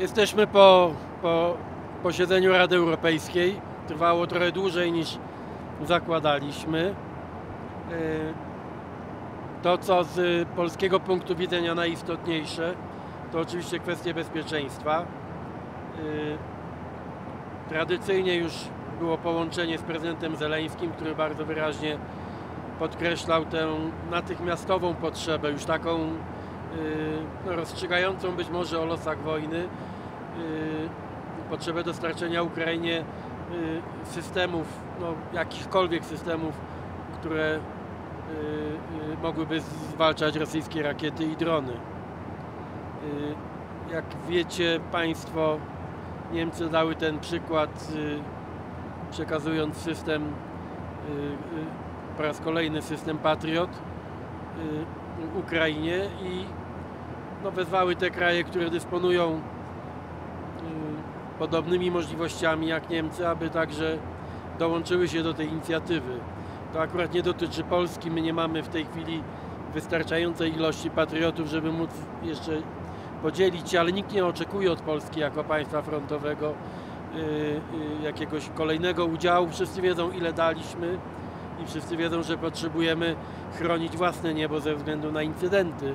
Jesteśmy po posiedzeniu Rady Europejskiej. Trwało trochę dłużej niż zakładaliśmy. To, co z polskiego punktu widzenia najistotniejsze, to oczywiście kwestie bezpieczeństwa. Tradycyjnie już było połączenie z prezydentem Zeleńskim, który bardzo wyraźnie podkreślał tę natychmiastową potrzebę, już taką rozstrzygającą być może o losach wojny, potrzebę dostarczenia Ukrainie systemów, jakichkolwiek systemów, które mogłyby zwalczać rosyjskie rakiety i drony. Jak wiecie Państwo, Niemcy dały ten przykład, przekazując system, po raz kolejny system Patriot Ukrainie i wezwały te kraje, które dysponują podobnymi możliwościami jak Niemcy, aby także dołączyły się do tej inicjatywy. To akurat nie dotyczy Polski, my nie mamy w tej chwili wystarczającej ilości patriotów, żeby móc jeszcze podzielić się, ale nikt nie oczekuje od Polski jako państwa frontowego jakiegoś kolejnego udziału. Wszyscy wiedzą, ile daliśmy i wszyscy wiedzą, że potrzebujemy chronić własne niebo ze względu na incydenty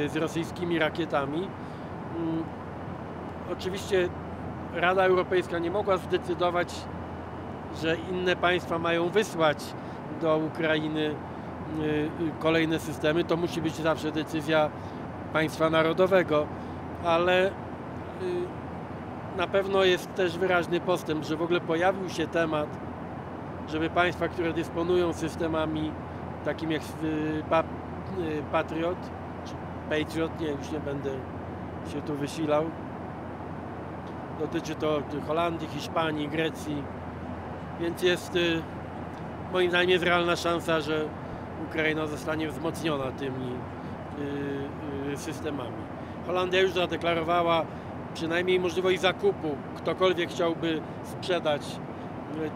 z rosyjskimi rakietami. Oczywiście Rada Europejska nie mogła zdecydować, że inne państwa mają wysłać do Ukrainy kolejne systemy. To musi być zawsze decyzja państwa narodowego, ale na pewno jest też wyraźny postęp, że w ogóle pojawił się temat, żeby państwa, które dysponują systemami takimi jak Patriot, czy Patriot, nie, już nie będę się tu wysilał. Dotyczy to Holandii, Hiszpanii, Grecji, więc jest, moim zdaniem, jest realna szansa, że Ukraina zostanie wzmocniona tymi systemami. Holandia już zadeklarowała przynajmniej możliwość zakupu. Ktokolwiek chciałby sprzedać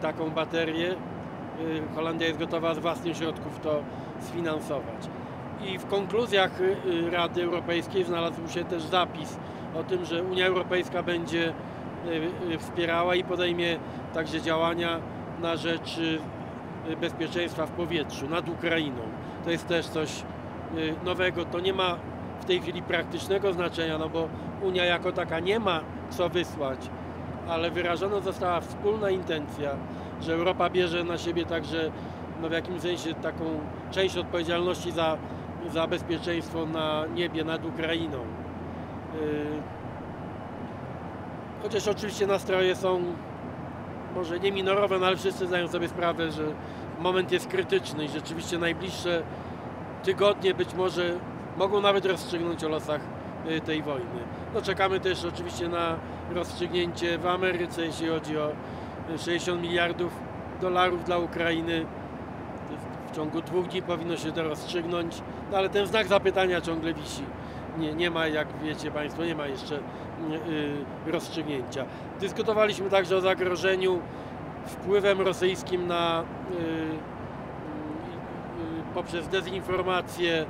taką baterię, Holandia jest gotowa z własnych środków to sfinansować. I w konkluzjach Rady Europejskiej znalazł się też zapis o tym, że Unia Europejska będzie wspierała i podejmie także działania na rzecz bezpieczeństwa w powietrzu nad Ukrainą. To jest też coś nowego. To nie ma w tej chwili praktycznego znaczenia, bo Unia jako taka nie ma co wysłać, ale wyrażona została wspólna intencja, że Europa bierze na siebie także w jakimś sensie taką część odpowiedzialności za bezpieczeństwo na niebie nad Ukrainą. Chociaż oczywiście nastroje są może nie minorowe, ale wszyscy zdają sobie sprawę, że moment jest krytyczny i rzeczywiście najbliższe tygodnie być może mogą nawet rozstrzygnąć o losach tej wojny. Czekamy też oczywiście na rozstrzygnięcie w Ameryce, jeśli chodzi o 60 miliardów dolarów dla Ukrainy. W ciągu 2 dni powinno się to rozstrzygnąć, ale ten znak zapytania ciągle wisi. Nie ma, jak wiecie Państwo, nie ma jeszcze rozstrzygnięcia. Dyskutowaliśmy także o zagrożeniu wpływem rosyjskim poprzez dezinformację,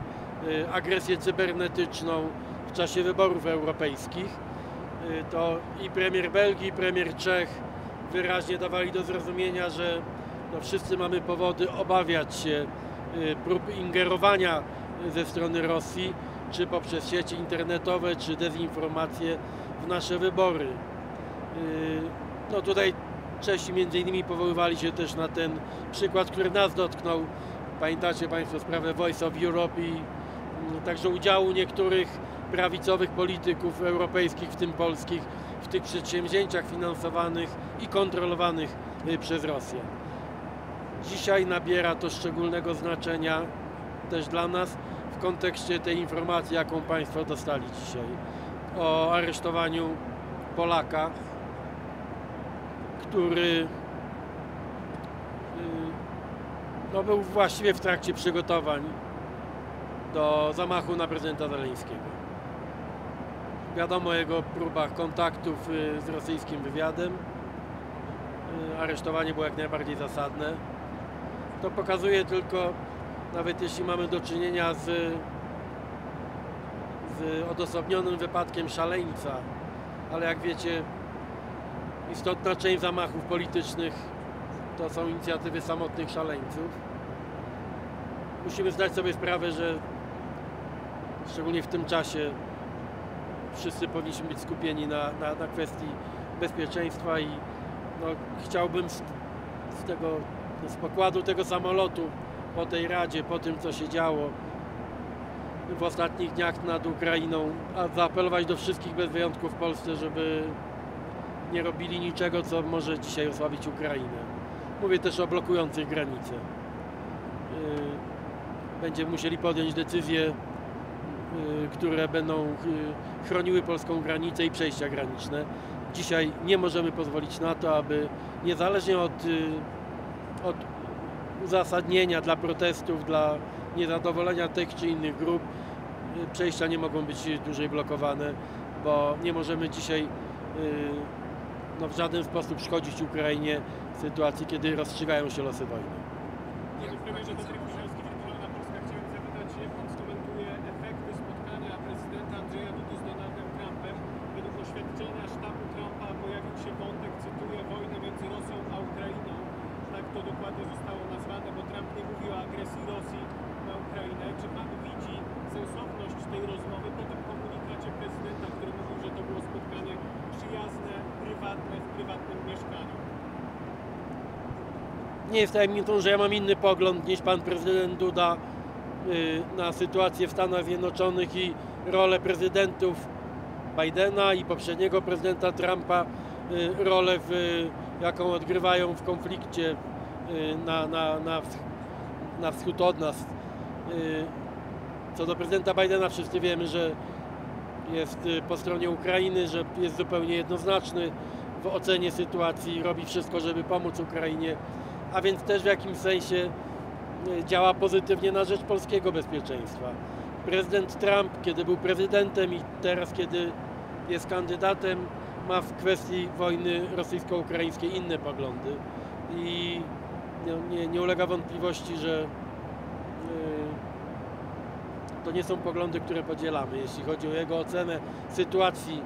agresję cybernetyczną w czasie wyborów europejskich. To i premier Belgii, i premier Czech wyraźnie dawali do zrozumienia, że wszyscy mamy powody obawiać się prób ingerowania ze strony Rosji, czy poprzez sieci internetowe, czy dezinformacje w nasze wybory. Tutaj Czesi między innymi powoływali się też na ten przykład, który nas dotknął. Pamiętacie Państwo sprawę Voice of Europe i także udziału niektórych prawicowych polityków europejskich, w tym polskich, w tych przedsięwzięciach finansowanych i kontrolowanych przez Rosję. Dzisiaj nabiera to szczególnego znaczenia też dla nas w kontekście tej informacji, jaką Państwo dostali dzisiaj o aresztowaniu Polaka, który był właściwie w trakcie przygotowań do zamachu na prezydenta Zeleńskiego. Wiadomo o jego próbach kontaktów z rosyjskim wywiadem. Aresztowanie było jak najbardziej zasadne. To pokazuje tylko, nawet jeśli mamy do czynienia z odosobnionym wypadkiem szaleńca, ale jak wiecie, istotna część zamachów politycznych to są inicjatywy samotnych szaleńców. Musimy zdać sobie sprawę, że szczególnie w tym czasie wszyscy powinniśmy być skupieni na kwestii bezpieczeństwa i no, chciałbym z pokładu tego samolotu po tej Radzie, po tym co się działo w ostatnich dniach nad Ukrainą, zaapelować do wszystkich bez wyjątku w Polsce, żeby nie robili niczego, co może dzisiaj osłabić Ukrainę. Mówię też o blokujących granice. Będziemy musieli podjąć decyzje, które będą chroniły polską granicę i przejścia graniczne. Dzisiaj nie możemy pozwolić na to, aby niezależnie od uzasadnienia dla protestów, dla niezadowolenia tych czy innych grup, przejścia nie mogą być dłużej blokowane, bo nie możemy dzisiaj w żaden sposób szkodzić Ukrainie w sytuacji, kiedy rozstrzygają się losy wojny. Panie premierze, Patryk Chrzanowski, Wirtualna Polska. Chciałem zapytać, jak pan skomentuje efekty spotkania prezydenta Andrzeja Dudy z Donaldem Trumpem. Według oświadczenia sztabu Trumpa pojawił się wątek, cytuję, wojny między Rosją a Ukrainą. Tak to dokładnie zostało nazwane, bo Trump nie mówi o agresji Rosji na Ukrainę. Czy pan widzi sensowność tej rozmowy po tym komunikacie prezydenta, który mówił, że to było spotkanie przyjazne, prywatne, w prywatnym mieszkaniu? Nie jest tajemnicą, że ja mam inny pogląd niż pan prezydent Duda na sytuację w Stanach Zjednoczonych i rolę prezydentów Bidena i poprzedniego prezydenta Trumpa, rolę, jaką odgrywają w konflikcie na wschód od nas. Co do prezydenta Bidena, wszyscy wiemy, że jest po stronie Ukrainy, że jest zupełnie jednoznaczny w ocenie sytuacji, robi wszystko, żeby pomóc Ukrainie, a więc też w jakimś sensie działa pozytywnie na rzecz polskiego bezpieczeństwa. Prezydent Trump, kiedy był prezydentem i teraz, kiedy jest kandydatem, ma w kwestii wojny rosyjsko-ukraińskiej inne poglądy i nie ulega wątpliwości, że to nie są poglądy, które podzielamy, jeśli chodzi o jego ocenę sytuacji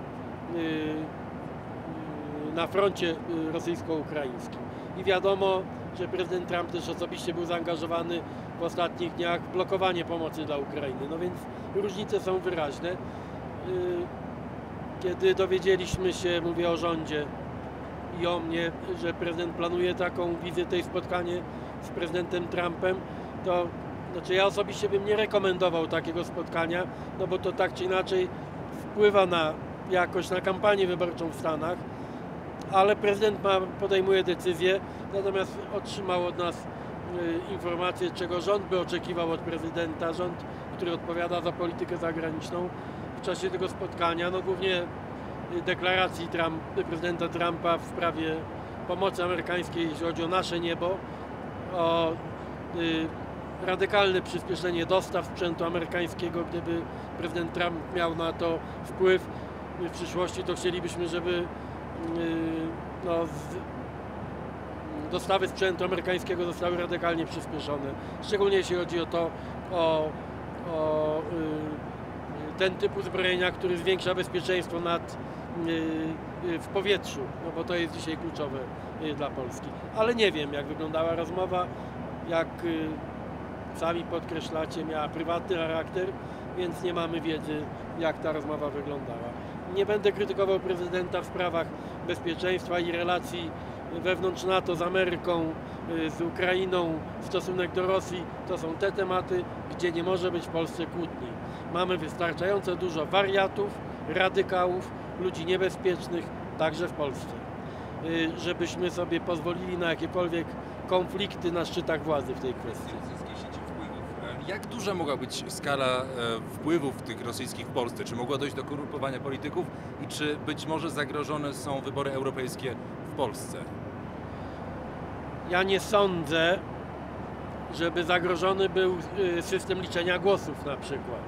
na froncie rosyjsko-ukraińskim. I wiadomo, że prezydent Trump też osobiście był zaangażowany w ostatnich dniach w blokowanie pomocy dla Ukrainy. No więc różnice są wyraźne. Kiedy dowiedzieliśmy się, mówię o rządzie i o mnie, że prezydent planuje taką wizytę i spotkanie z prezydentem Trumpem, to znaczy ja osobiście bym nie rekomendował takiego spotkania, no bo to tak czy inaczej wpływa na jakoś na kampanię wyborczą w Stanach, ale prezydent podejmuje decyzję, natomiast otrzymał od nas informację, czego rząd by oczekiwał od prezydenta, rząd, który odpowiada za politykę zagraniczną w czasie tego spotkania, no głównie deklaracji prezydenta Trumpa w sprawie pomocy amerykańskiej, jeśli chodzi o nasze niebo, o radykalne przyspieszenie dostaw sprzętu amerykańskiego. Gdyby prezydent Trump miał na to wpływ w przyszłości, to chcielibyśmy, żeby dostawy sprzętu amerykańskiego zostały radykalnie przyspieszone. Szczególnie jeśli chodzi o ten typ uzbrojenia, który zwiększa bezpieczeństwo w powietrzu, no bo to jest dzisiaj kluczowe dla Polski. Ale nie wiem, jak wyglądała rozmowa, jak sami podkreślacie, miała prywatny charakter, więc nie mamy wiedzy, jak ta rozmowa wyglądała. Nie będę krytykował prezydenta w sprawach bezpieczeństwa i relacji wewnątrz NATO z Ameryką, z Ukrainą, stosunek do Rosji. To są te tematy, gdzie nie może być w Polsce kłótni. Mamy wystarczająco dużo wariatów, radykałów, ludzi niebezpiecznych, także w Polsce, żebyśmy sobie pozwolili na jakiekolwiek konflikty na szczytach władzy w tej kwestii. Jak duża mogła być skala wpływów tych rosyjskich w Polsce? Czy mogło dojść do korumpowania polityków i czy być może zagrożone są wybory europejskie w Polsce? Ja nie sądzę, żeby zagrożony był system liczenia głosów na przykład.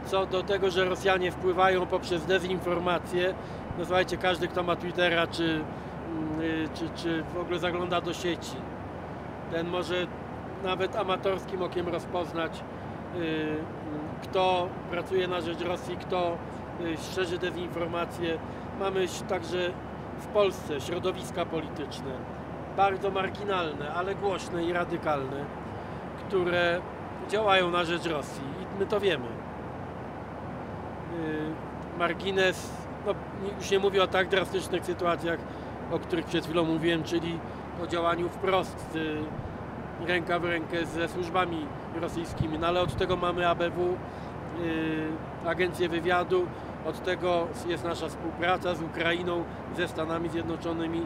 Co do tego, że Rosjanie wpływają poprzez dezinformację, no słuchajcie, każdy, kto ma Twittera czy w ogóle zagląda do sieci, ten może nawet amatorskim okiem rozpoznać, kto pracuje na rzecz Rosji, kto szerzy dezinformację. mamy także w Polsce środowiska polityczne, bardzo marginalne, ale głośne i radykalne, które działają na rzecz Rosji i my to wiemy. Margines, no już nie mówię o tak drastycznych sytuacjach, o których przed chwilą mówiłem, czyli o działaniu wprost, ręka w rękę ze służbami rosyjskimi, no ale od tego mamy ABW, Agencję Wywiadu, od tego jest nasza współpraca z Ukrainą, ze Stanami Zjednoczonymi,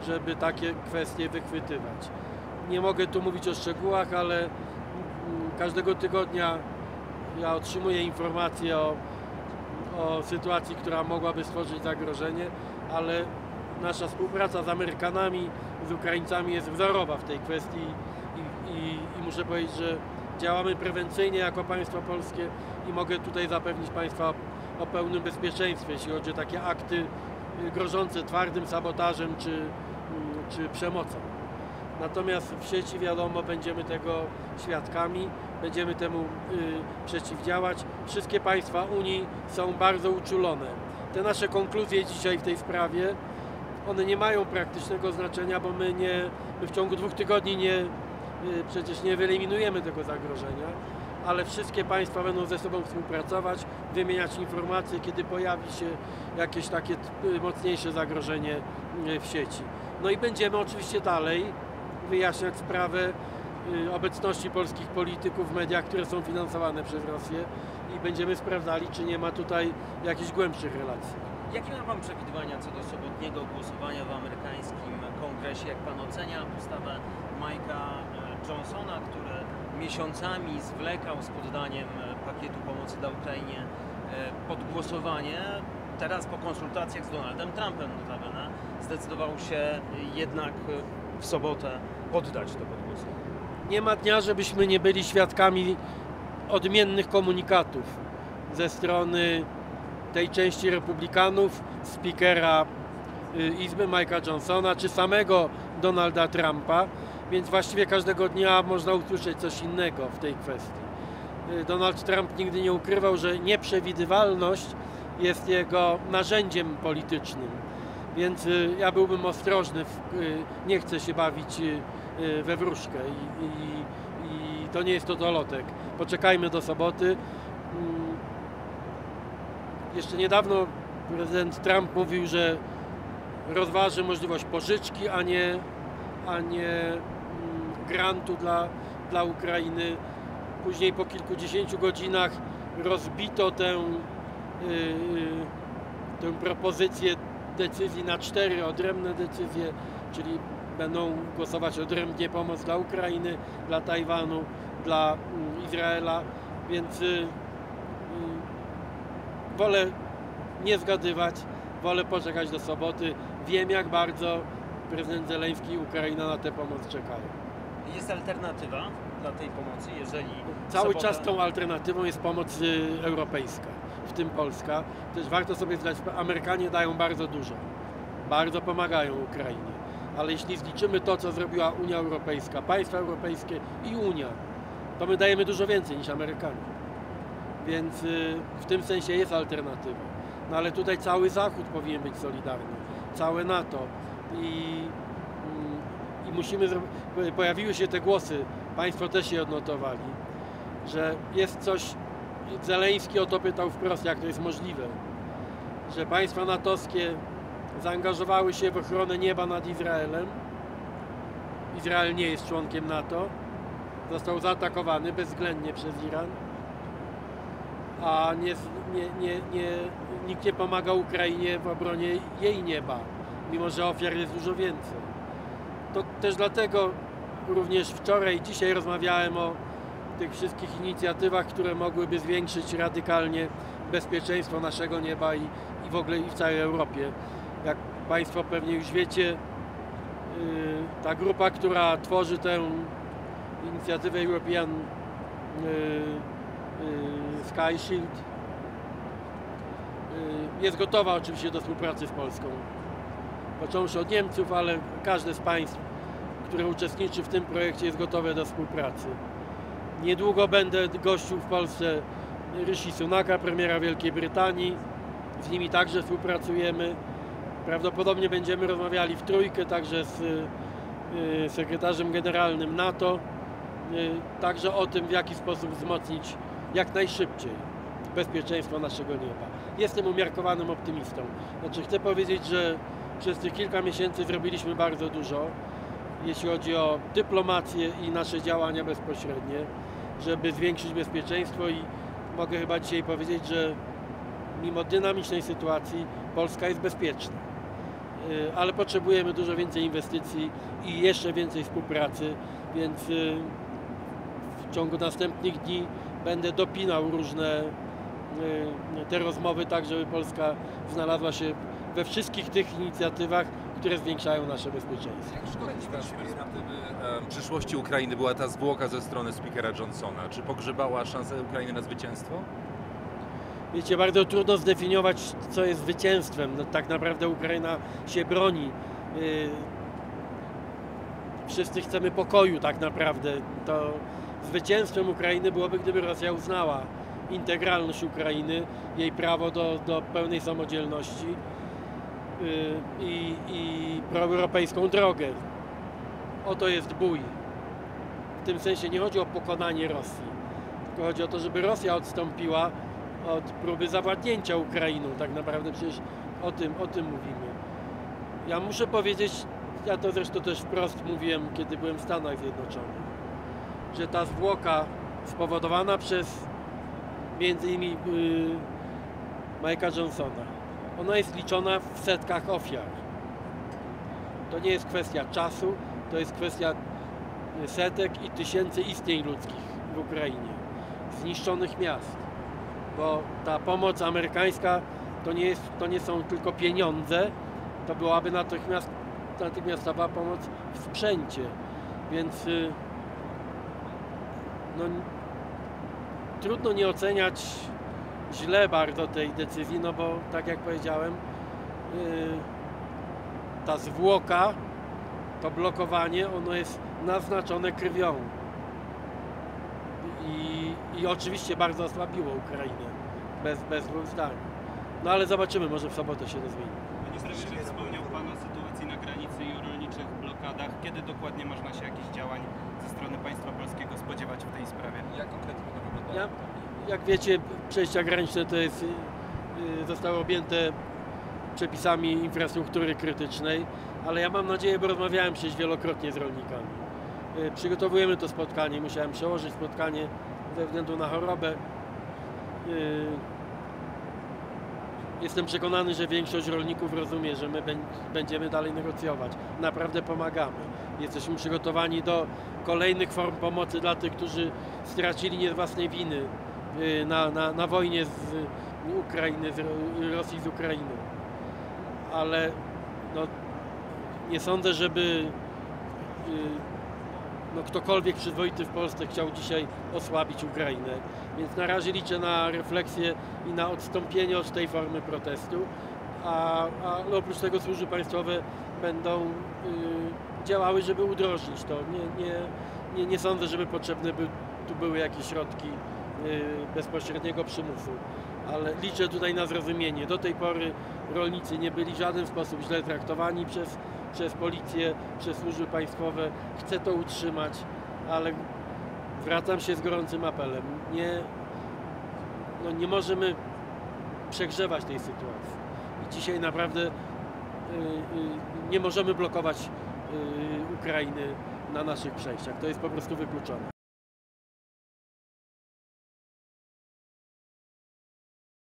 żeby takie kwestie wychwytywać. Nie mogę tu mówić o szczegółach, ale każdego tygodnia ja otrzymuję informacje o sytuacji, która mogłaby stworzyć zagrożenie, ale nasza współpraca z Amerykanami, z Ukraińcami jest wzorowa w tej kwestii i muszę powiedzieć, że działamy prewencyjnie jako państwo polskie i mogę tutaj zapewnić Państwa o pełnym bezpieczeństwie, jeśli chodzi o takie akty grożące twardym sabotażem czy przemocą. Natomiast w sieci, wiadomo, będziemy tego świadkami, będziemy temu przeciwdziałać. Wszystkie państwa Unii są bardzo uczulone. Te nasze konkluzje dzisiaj w tej sprawie, one nie mają praktycznego znaczenia, bo my w ciągu 2 tygodni przecież nie wyeliminujemy tego zagrożenia, ale wszystkie państwa będą ze sobą współpracować, wymieniać informacje, kiedy pojawi się jakieś takie mocniejsze zagrożenie w sieci. No i będziemy oczywiście dalej wyjaśniać sprawę obecności polskich polityków w mediach, które są finansowane przez Rosję i będziemy sprawdzali, czy nie ma tutaj jakichś głębszych relacji. Jakie ma Pan przewidywania co do sobotniego głosowania w amerykańskim kongresie? Jak Pan ocenia postawę Mike'a Johnsona, który miesiącami zwlekał z poddaniem pakietu pomocy dla Ukrainie pod głosowanie? Teraz po konsultacjach z Donaldem Trumpem notabene zdecydował się jednak w sobotę poddać to pod głosowanie. Nie ma dnia, żebyśmy nie byli świadkami odmiennych komunikatów ze strony tej części republikanów, speakera Izby Mike'a Johnsona, czy samego Donalda Trumpa, więc właściwie każdego dnia można usłyszeć coś innego w tej kwestii. Donald Trump nigdy nie ukrywał, że nieprzewidywalność jest jego narzędziem politycznym, więc ja byłbym ostrożny, nie chcę się bawić we wróżkę i to nie jest to dolotek. Poczekajmy do soboty. Jeszcze niedawno prezydent Trump mówił, że rozważy możliwość pożyczki, a nie grantu dla Ukrainy. Później po kilkudziesięciu godzinach rozbito tę propozycję decyzji na 4 odrębne decyzje, czyli będą głosować odrębnie pomoc dla Ukrainy, dla Tajwanu, dla Izraela, więc wolę nie zgadywać, wolę poczekać do soboty. Wiem, jak bardzo prezydent Zełenski i Ukraina na tę pomoc czekają. Jest alternatywa dla tej pomocy, jeżeli Cały czas tą alternatywą jest pomoc europejska, w tym Polska. Też warto sobie zdać sprawę, Amerykanie dają bardzo dużo, bardzo pomagają Ukrainie, ale jeśli zliczymy to, co zrobiła Unia Europejska, państwa europejskie i Unia, to my dajemy dużo więcej niż Amerykanie. Więc w tym sensie jest alternatywa. No ale tutaj cały Zachód powinien być solidarny, całe NATO i musimy pojawiły się te głosy, Państwo też je odnotowali, że jest coś, Zełenski o to pytał wprost, jak to jest możliwe, że państwa natowskie zaangażowały się w ochronę nieba nad Izraelem. Izrael nie jest członkiem NATO, został zaatakowany bezwzględnie przez Iran, a nikt nie pomaga Ukrainie w obronie jej nieba, mimo że ofiar jest dużo więcej. To też dlatego również wczoraj i dzisiaj rozmawiałem o tych wszystkich inicjatywach, które mogłyby zwiększyć radykalnie bezpieczeństwo naszego nieba i w ogóle i w całej Europie. Jak Państwo pewnie już wiecie, ta grupa, która tworzy tę inicjatywę European Sky Shield, jest gotowa oczywiście do współpracy z Polską. Począwszy od Niemców, ale każde z państw, które uczestniczy w tym projekcie, jest gotowe do współpracy. Niedługo będę gościł w Polsce Rishi Sunaka, premiera Wielkiej Brytanii. Z nimi także współpracujemy. Prawdopodobnie będziemy rozmawiali w trójkę także z sekretarzem generalnym NATO, także o tym, w jaki sposób wzmocnić jak najszybciej bezpieczeństwo naszego nieba. Jestem umiarkowanym optymistą. Znaczy, chcę powiedzieć, że przez tych kilka miesięcy zrobiliśmy bardzo dużo, jeśli chodzi o dyplomację i nasze działania bezpośrednie, żeby zwiększyć bezpieczeństwo, i mogę chyba dzisiaj powiedzieć, że mimo dynamicznej sytuacji Polska jest bezpieczna. Ale potrzebujemy dużo więcej inwestycji i jeszcze więcej współpracy, więc w ciągu następnych dni będę dopinał różne te rozmowy, tak żeby Polska znalazła się we wszystkich tych inicjatywach, które zwiększają nasze bezpieczeństwo. Jak szkodliwa z perspektywy przyszłości Ukrainy była ta zwłoka ze strony speakera Johnsona? Czy pogrzebała szansę Ukrainy na zwycięstwo? Wiecie, bardzo trudno zdefiniować, co jest zwycięstwem. No, tak naprawdę Ukraina się broni. Wszyscy chcemy pokoju tak naprawdę. To zwycięstwem Ukrainy byłoby, gdyby Rosja uznała integralność Ukrainy, jej prawo do pełnej samodzielności i proeuropejską drogę. Oto jest bój. W tym sensie nie chodzi o pokonanie Rosji, tylko chodzi o to, żeby Rosja odstąpiła od próby zawładnięcia Ukrainą. Tak naprawdę przecież o tym mówimy. Ja muszę powiedzieć, ja to zresztą też wprost mówiłem, kiedy byłem w Stanach Zjednoczonych, że ta zwłoka spowodowana przez między innymi Mike'a Johnsona, ona jest liczona w setkach ofiar. To nie jest kwestia czasu, to jest kwestia setek i tysięcy istnień ludzkich w Ukrainie, zniszczonych miast. Bo ta pomoc amerykańska to nie są tylko pieniądze, to byłaby natychmiastowa pomoc w sprzęcie. Więc no, trudno nie oceniać źle bardzo tej decyzji, no bo tak jak powiedziałem, ta zwłoka, to blokowanie, ono jest naznaczone krwią. I oczywiście bardzo osłabiło Ukrainę, bez dwóch zdań. No ale zobaczymy, może w sobotę się to zmieni. Panie premierze, wspomniał Pan o sytuacji na granicy i o rolniczych blokadach. Kiedy dokładnie można się jakichś działań ze strony państwa polskiego spodziewać w tej sprawie? Jak konkretnie to wygląda? Jak wiecie, przejścia graniczne to jest, zostały objęte przepisami infrastruktury krytycznej, ale ja mam nadzieję, bo rozmawiałem przecież wielokrotnie z rolnikami. Przygotowujemy to spotkanie, musiałem przełożyć spotkanie ze względu na chorobę. Jestem przekonany, że większość rolników rozumie, że my będziemy dalej negocjować. Naprawdę pomagamy. Jesteśmy przygotowani do kolejnych form pomocy dla tych, którzy stracili nie z własnej winy na wojnie z Ukrainy, z Rosji z Ukrainą. Ale no, nie sądzę, żeby ktokolwiek przyzwoity w Polsce chciał dzisiaj osłabić Ukrainę. Więc na razie liczę na refleksję i na odstąpienie od tej formy protestu, a oprócz tego służby państwowe będą działały, żeby udrożnić to. Nie sądzę, żeby potrzebne tu były jakieś środki bezpośredniego przymusu, ale liczę tutaj na zrozumienie. Do tej pory rolnicy nie byli w żaden sposób źle traktowani przez policję, przez służby państwowe. Chcę to utrzymać, ale zwracam się z gorącym apelem. Nie możemy przegrzewać tej sytuacji. I dzisiaj naprawdę nie możemy blokować Ukrainy na naszych przejściach. To jest po prostu wykluczone.